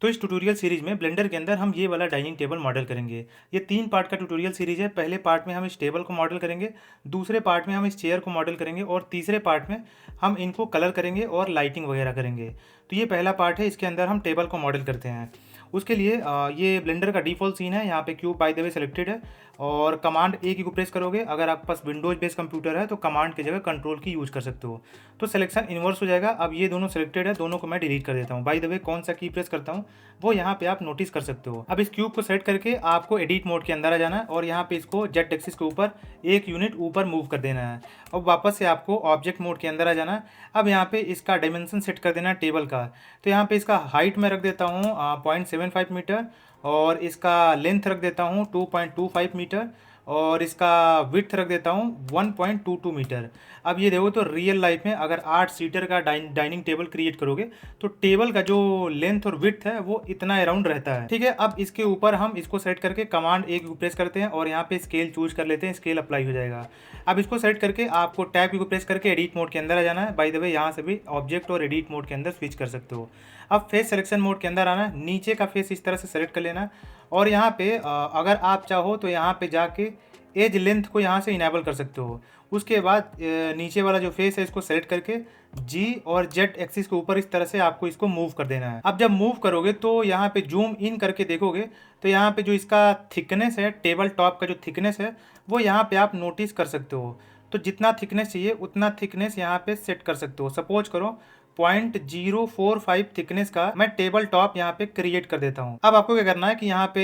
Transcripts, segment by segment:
इस tutorial series में blender के अंदर हम ये वाला डाइनिंग टेबल मॉडल करेंगे। ये 3 पार्ट का ट्यूटोरियल सीरीज है। पहले पार्ट में हम इस टेबल को मॉडल करेंगे, दूसरे पार्ट में हम इस चेयर को मॉडल करेंगे और तीसरे पार्ट में हम इनको कलर करेंगे और लाइटिंग वगैरह करेंगे। तो ये पहला पार्ट है, इसके अंदर हम टेबल को मॉडल करते हैं। उसके लिए ये ब्लेंडर का डिफ़ॉल्ट सीन है। यहाँ पे cube by the way selected है और कमांड ए की को प्रेस करोगे। अगर आपके पास विंडोज बेस्ड कंप्यूटर है तो कमांड की जगह कंट्रोल की यूज़ कर सकते हो, तो सिलेक्शन इन्वर्स हो जाएगा। अब ये दोनों सेलेक्टेड है, दोनों को मैं डिलीट कर देता हूँ। बाय द वे कौन सा की प्रेस करता हूँ वो यहाँ पे आप नोटिस कर सकते हो। अब इस क्यूब को सेट करके आपको एडिट मोड के अंदर आ जाना है और यहाँ पे इसको जेड एक्सिस के ऊपर 1 यूनिट ऊपर मूव कर देना है। अब वापस से आपको ऑब्जेक्ट मोड के अंदर आ जाना है। अब यहाँ पे इसका डायमेंशन सेट कर देना है टेबल का। तो यहाँ पे इसका हाइट मैं रख देता हूँ 0.75 मीटर और इसका लेंथ रख देता हूँ 2.25 मीटर और इसका विड्थ रख देता हूँ 1.22 मीटर। अब ये देखो तो रियल लाइफ में अगर 8 सीटर का डाइनिंग टेबल क्रिएट करोगे तो टेबल का जो लेंथ और विड्थ है वो इतना अराउंड रहता है। ठीक है, अब इसके ऊपर हम इसको सेट करके कमांड ए को प्रेस करते हैं और यहाँ पे स्केल चूज कर लेते हैं, स्केल अप्लाई हो जाएगा। अब इसको सेट करके आपको टैब को प्रेस करके एडिट मोड के अंदर आ जाना है। बाय द वे यहाँ से भी ऑब्जेक्ट और एडिट मोड के अंदर स्विच कर सकते हो। अब फेस सिलेक्शन मोड के अंदर आना है, नीचे का फेस इस तरह से सेलेक्ट कर लेना और यहाँ पे अगर आप चाहो तो यहाँ पे जाके एज लेंथ को यहाँ से इनेबल कर सकते हो। उसके बाद नीचे वाला जो फेस है इसको सेलेक्ट करके जी और जेड एक्सिस के ऊपर इस तरह से आपको इसको मूव कर देना है। अब जब मूव करोगे तो यहाँ पे जूम इन करके देखोगे तो यहाँ पे जो इसका थिकनेस है, टेबल टॉप का जो थिकनेस है वो यहाँ पे आप नोटिस कर सकते हो। तो जितना थिकनेस चाहिए उतना थिकनेस यहाँ पे सेट कर सकते हो। सपोज करो 0.045 थिकनेस का मैं टेबल टॉप यहाँ पे क्रिएट कर देता हूँ। अब आपको क्या करना है कि यहाँ पे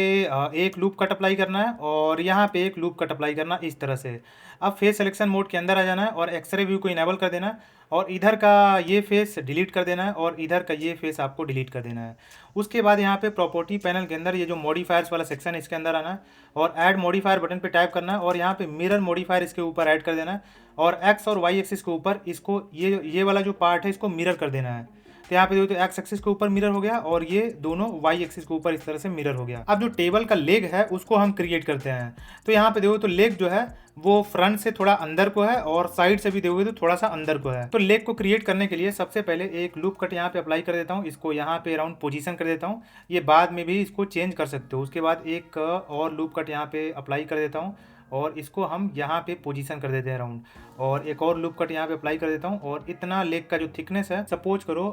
एक लूप कट अप्लाई करना है और यहाँ पे एक लूप कट अप्लाई करना है इस तरह से। अब फेस सिलेक्शन मोड के अंदर आ जाना है और एक्सरे व्यू को इनेबल कर देना है और इधर का ये फेस डिलीट कर देना है और इधर का ये फेस आपको डिलीट कर देना है। उसके बाद यहाँ पे प्रॉपर्टी पैनल के अंदर ये जो मॉडिफायर्स वाला सेक्शन है इसके अंदर आना है और ऐड मॉडिफायर बटन पे टाइप करना है और यहाँ पे मिरर मॉडिफायर इसके ऊपर ऐड कर देना है और एक्स और वाई एक्सिस के ऊपर इसको ये वाला जो पार्ट है इसको मिरर कर देना है। तो यहाँ पे देखो तो एक्स एक्सिस के ऊपर मिरर हो गया और ये दोनों वाई एक्सिस के ऊपर इस तरह से मिरर हो गया। अब जो टेबल का लेग है उसको हम क्रिएट करते हैं। तो यहाँ पे देखो तो लेग जो है वो फ्रंट से थोड़ा अंदर को है और साइड से भी देखोगे तो थोड़ा सा अंदर को है। तो लेग को क्रिएट करने के लिए सबसे पहले एक लूप कट यहाँ पे अप्लाई कर देता हूँ, इसको यहाँ पे अराउंड पोजीशन कर देता हूँ। ये बाद में भी इसको चेंज कर सकते हो। उसके बाद एक और लूप कट यहाँ पे अप्लाई कर देता हूँ और इसको हम यहाँ पे पोजीशन कर देते हैं अराउंड और एक और लूप कट यहाँ पे अप्लाई कर देता हूँ और इतना लेग का जो थिकनेस है सपोज करो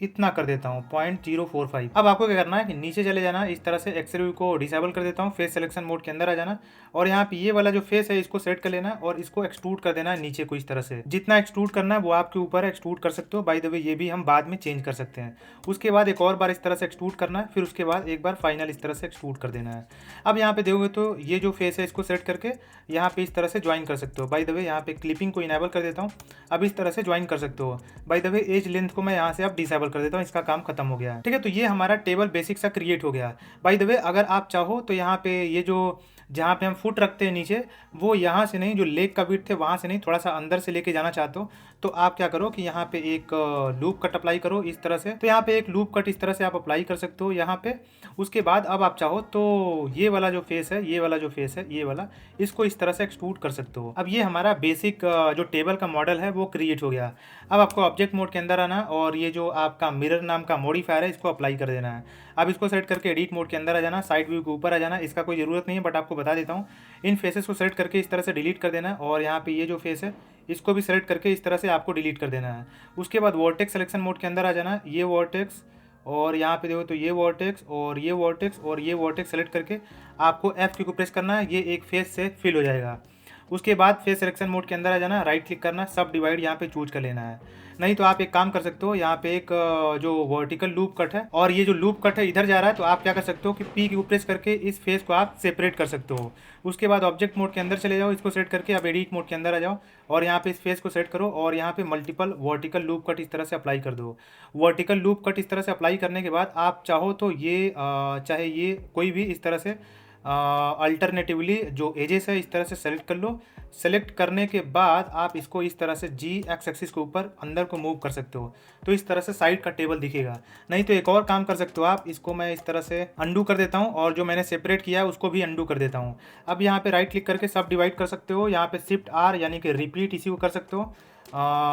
इतना कर देता हूँ 0.045। अब आपको क्या करना है कि नीचे चले जाना, इस तरह से एक्सरे व्यू को डिसेबल कर देता हूँ, फेस सिलेक्शन मोड के अंदर आ जाना और यहाँ पे ये वाला जो फेस है इसको सेट कर लेना और इसको एक्सट्रूड कर देना है नीचे को इस तरह से। जितना एक्सट्रूड करना है वो आपके ऊपर एक्सट्रूड कर सकते हो। बाय द वे ये भी हम बाद में चेंज कर सकते हैं। उसके बाद एक और बार इस तरह से एक्सट्रूड करना है, फिर उसके बाद एक बार फाइनल इस तरह से एक्सट्रूड कर देना है। अब यहाँ पे देखोगे तो ये जो फेस है इसको सेट करके यहाँ पे इस तरह से ज्वाइन कर सकते हो। बाय द वे यहाँ पे क्लिपिंग को इनेबल कर देता हूँ। अब इस तरह से ज्वाइन कर सकते हो। By the way edge length को मैं यहाँ से अब डिसेबल कर देता हूँ, इसका काम खत्म हो गया है। ठीक है, तो ये हमारा टेबल बेसिक सा क्रिएट हो गया। बाय द वे अगर आप चाहो तो यहाँ पे ये जो जहाँ पे हम फुट रखते हैं नीचे वो यहाँ से नहीं, जो लेग का विड्थ है वहाँ से नहीं, थोड़ा सा अंदर से लेके जाना चाहते हो तो आप क्या करो कि यहाँ पे एक लूप कट अप्लाई करो इस तरह से। तो यहाँ पे एक लूप कट इस तरह से आप अप्लाई कर सकते हो यहाँ पे। उसके बाद अब आप चाहो तो ये वाला जो फेस है, ये वाला जो फेस है, ये वाला इसको इस तरह से एक्सट्रूड कर सकते हो। अब ये हमारा बेसिक जो टेबल का मॉडल है वो क्रिएट हो गया। अब आपको ऑब्जेक्ट मोड के अंदर आना और ये जो आपका मिरर नाम का मॉडिफायर है इसको अप्लाई कर देना है। अब इसको सेट करके एडिट मोड के अंदर आ जाना, साइड व्यू के ऊपर आ जाना। इसका कोई ज़रूरत नहीं है बट आपको बता देता हूँ। इन फेसेस को सेलेक्ट करके इस तरह से डिलीट कर देना है और यहाँ पे ये जो फेस है इसको भी सेलेक्ट करके इस तरह से आपको डिलीट कर देना है। उसके बाद वर्टेक्स सिलेक्शन मोड के अंदर आ जाना, ये वर्टेक्स और यहाँ पे देखो तो ये वर्टेक्स और ये वर्टेक्स और ये वर्टेक्स सेलेक्ट करके आपको F को प्रेस करना है, ये एक फेस से फिल हो जाएगा। उसके बाद फेस सिलेक्शन मोड के अंदर आ जाना, राइट क्लिक करना, सब डिवाइड यहाँ पे चूज कर लेना है। नहीं तो आप एक काम कर सकते हो, यहाँ पे एक जो वर्टिकल लूप कट है और ये जो लूप कट है इधर जा रहा है तो आप क्या कर सकते हो कि P की प्रेस करके इस फेस को आप सेपरेट कर सकते हो। उसके बाद ऑब्जेक्ट मोड के अंदर चले जाओ, इसको सेट करके अब एडिट मोड के अंदर आ जाओ और यहाँ पे इस फेस को सेट करो और यहाँ पे मल्टीपल वर्टिकल लूप कट इस तरह से अप्लाई कर दो। वर्टिकल लूप कट इस तरह से अप्लाई करने के बाद आप चाहो तो ये चाहे ये कोई भी इस तरह से अल्टरनेटिवली जो एजेस है इस तरह से सेलेक्ट कर लो। सेलेक्ट करने के बाद आप इसको इस तरह से जी एक्स एक्सिस के ऊपर अंदर को मूव कर सकते हो तो इस तरह से साइड का टेबल दिखेगा। नहीं तो एक और काम कर सकते हो आप, इसको मैं इस तरह से अंडू कर देता हूँ और जो मैंने सेपरेट किया है उसको भी अंडू कर देता हूँ। अब यहाँ पे राइट क्लिक करके सब डिवाइड कर सकते हो, यहाँ पे शिफ्ट आर यानी कि रिपीट इसी को कर सकते हो।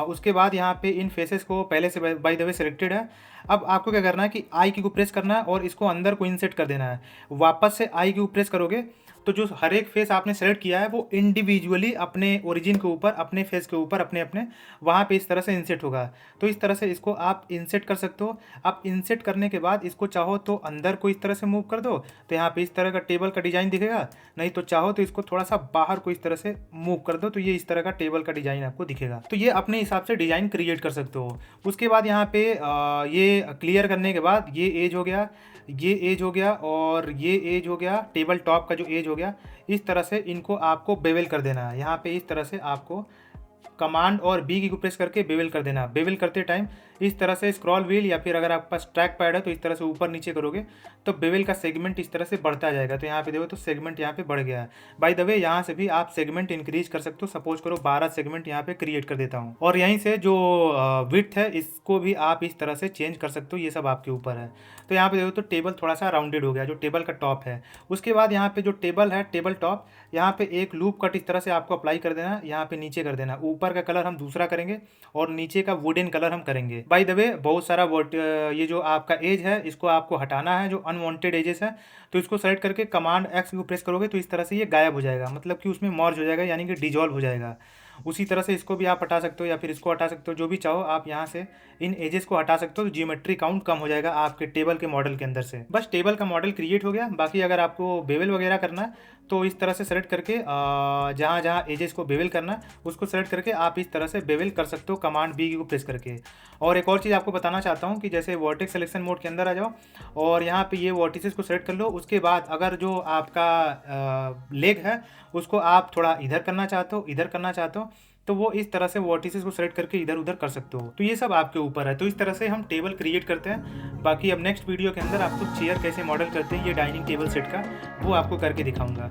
उसके बाद यहाँ पे इन फेसेस को पहले से बाय द वे सिलेक्टेड है। अब आपको क्या करना है कि आई की को प्रेस करना है और इसको अंदर को इंसर्ट कर देना है। वापस से आई की को प्रेस करोगे तो जो हर एक फेस आपने सेलेक्ट किया है वो इंडिविजुअली अपने ओरिजिन के ऊपर, अपने फेस के ऊपर, अपने अपने वहाँ पे इस तरह से इंसेट होगा। तो इस तरह से इसको आप इंसेट कर सकते हो। आप इंसेट करने के बाद इसको चाहो तो अंदर को इस तरह से मूव कर दो तो यहाँ पे इस तरह का टेबल का डिज़ाइन दिखेगा, नहीं तो चाहो तो इसको थोड़ा सा बाहर को इस तरह से मूव कर दो तो ये इस तरह का टेबल का डिज़ाइन आपको दिखेगा। तो ये अपने हिसाब से डिज़ाइन क्रिएट कर सकते हो। उसके बाद यहाँ पे ये क्लियर करने के बाद ये एज हो गया, ये एज हो गया और ये एज हो गया, टेबल टॉप का जो एज हो गया। इस तरह से इनको आपको बेवल कर देना है। यहाँ पे इस तरह से आपको कमांड और बी की को प्रेस करके बेवल कर देना। बेवल करते टाइम इस तरह से स्क्रॉल व्हील या फिर अगर आपके पास ट्रैक पैड है तो इस तरह से ऊपर नीचे करोगे तो बेवल का सेगमेंट इस तरह से बढ़ता जाएगा। तो यहाँ पे देखो तो सेगमेंट यहाँ पे बढ़ गया है। बाय द वे यहाँ से भी आप सेगमेंट इंक्रीज कर सकते हो। सपोज करो 12 सेगमेंट यहाँ पे क्रिएट कर देता हूँ और यहीं से जो विड्थ है इसको भी आप इस तरह से चेंज कर सकते हो। ये सब आपके ऊपर है। तो यहाँ पे देखो तो टेबल थोड़ा सा राउंडेड हो गया जो टेबल का टॉप है। उसके बाद यहाँ पे जो टेबल है, टेबल टॉप, यहाँ पे एक लूप कट इस तरह से आपको अप्लाई कर देना। यहाँ पे नीचे कर देना। ऊपर का कलर हम दूसरा करेंगे और नीचे का वुडन कलर हम करेंगे। बाय द वे बहुत सारा ये जो आपका एज है इसको आपको हटाना है, जो अनवांटेड एजेस है। तो इसको सेलेक्ट करके कमांड एक्स को प्रेस करोगे तो इस तरह से ये गायब हो जाएगा, मतलब कि उसमें मर्ज हो जाएगा, यानी कि डिजॉल्व हो जाएगा। उसी तरह से इसको भी आप हटा सकते हो या फिर इसको हटा सकते हो, जो भी चाहो आप यहाँ से इन एजेस को हटा सकते हो। तो जियोमेट्री काउंट कम हो जाएगा आपके टेबल के मॉडल के अंदर से। बस टेबल का मॉडल क्रिएट हो गया। बाकी अगर आपको बेवल वगैरह करना है तो इस तरह से सेलेक्ट करके जहाँ जहाँ एजेस को बेवल करना है उसको सेलेक्ट करके आप इस तरह से बेवल कर सकते हो कमांड बी को प्रेस करके। और एक और चीज़ आपको बताना चाहता हूँ कि जैसे वर्टेक्स सिलेक्शन मोड के अंदर आ जाओ और यहाँ पे ये वर्टिसेस को सेलेक्ट कर लो। उसके बाद अगर जो आपका लेग है उसको आप थोड़ा इधर करना चाहते हो, इधर करना चाहते हो, तो वो इस तरह से वर्टिसेस को सेलेक्ट करके इधर उधर कर सकते हो। तो ये सब आपके ऊपर है। तो इस तरह से हम टेबल क्रिएट करते हैं। बाकी अब नेक्स्ट वीडियो के अंदर आपको चेयर कैसे मॉडल करते हैं ये डाइनिंग टेबल सेट का, वो आपको करके दिखाऊंगा।